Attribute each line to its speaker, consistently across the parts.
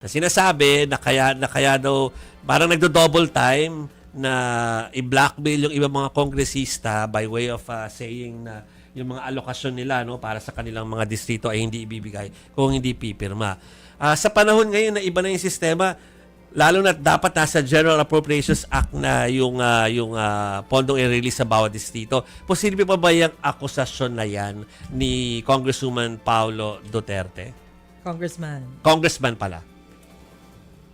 Speaker 1: na sinasabi na kaya daw parang nagdo-double time na i-blackmail yung ibang mga kongresista by way of saying na yung mga alokasyon nila para sa kanilang mga distrito ay hindi ibibigay kung hindi pipirma. Sa panahon ngayon na iba na yung sistema, lalo na dapat nasa General Appropriations Act na yung pondong i-release sa bawat distrito. Posible pa ba yung akusasyon na yan ni Congresswoman Paulo Duterte? Congressman pala.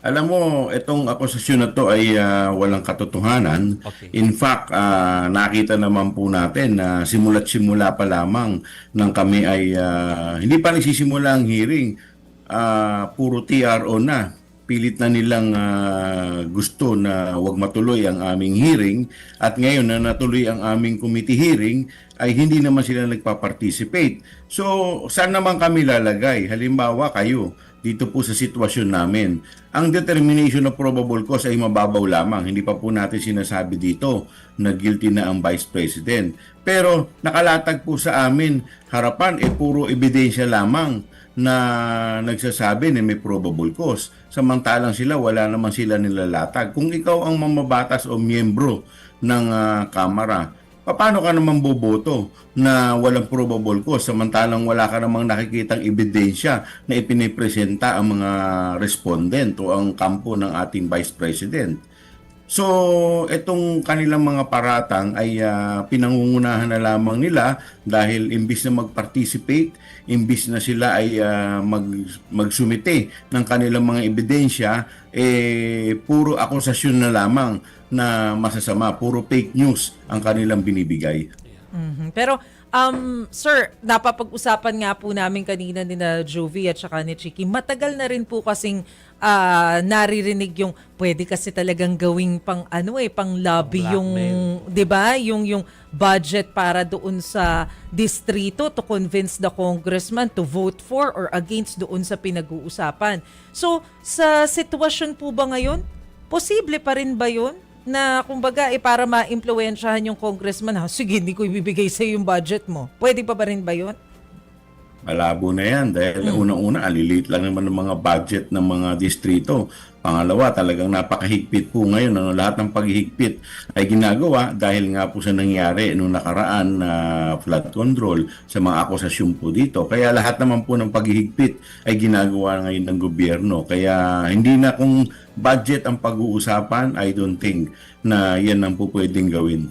Speaker 2: Alam mo, itong akusasyon na to ay walang katotohanan.
Speaker 1: Okay.
Speaker 2: In fact, nakita naman po natin na simula't-simula pa lamang nang kami ay hindi pa nagsisimula ang hearing. Puro TRO na. Pilit na nilang gusto na wag matuloy ang aming hearing at ngayon na natuloy ang aming committee hearing ay hindi naman sila nagpa-participate. So, saan naman kami lalagay? Halimbawa kayo, dito po sa sitwasyon namin. Ang determination of probable cause ay mababaw lamang. Hindi pa po natin sinasabi dito na guilty na ang Vice President. Pero nakalatag po sa amin, harapan puro ebidensya lamang na nagsasabi na may probable cause. Samantalang sila, wala naman sila nilalatag. Kung ikaw ang mamabatas o miyembro ng Kamara, paano ka naman boboto na walang probable cause samantalang wala ka namang nakikitang ebidensya na ipinipresenta ang mga respondent o ang kampo ng ating Vice President? So, itong kanilang mga paratang ay pinangungunahan na lamang nila dahil imbis na mag-participate, imbis na sila ay magsumite ng kanilang mga ebidensya, puro akusasyon na lamang na masasama, puro fake news ang kanilang binibigay.
Speaker 3: Pero, sir, napapag-usapan nga po namin kanina ni na Jovi at saka ni Chiki, matagal na rin po kasing naririnig yung pwede kasi talagang gawing pang lobby yung 'di ba yung budget para doon sa distrito to convince the congressman to vote for or against doon sa pinag-uusapan. So sa sitwasyon po ba ngayon, posible pa rin ba 'yun na kumbaga para ma-impluwensyahan yung congressman, sige, hindi ko ibibigay sa yung budget mo. Pwede pa rin ba 'yun?
Speaker 2: Malabo na yan dahil unang-una, alilit lang naman ng mga budget ng mga distrito. Pangalawa, talagang napakahigpit po ngayon. Lahat ng paghihigpit ay ginagawa dahil nga po sa nangyari noong nakaraan na flood control sa mga akusasyon po dito. Kaya lahat naman po ng paghihigpit ay ginagawa ngayon ng gobyerno. Kaya hindi na kung budget ang pag-uusapan, I don't think na yan ang po pwedeng gawin.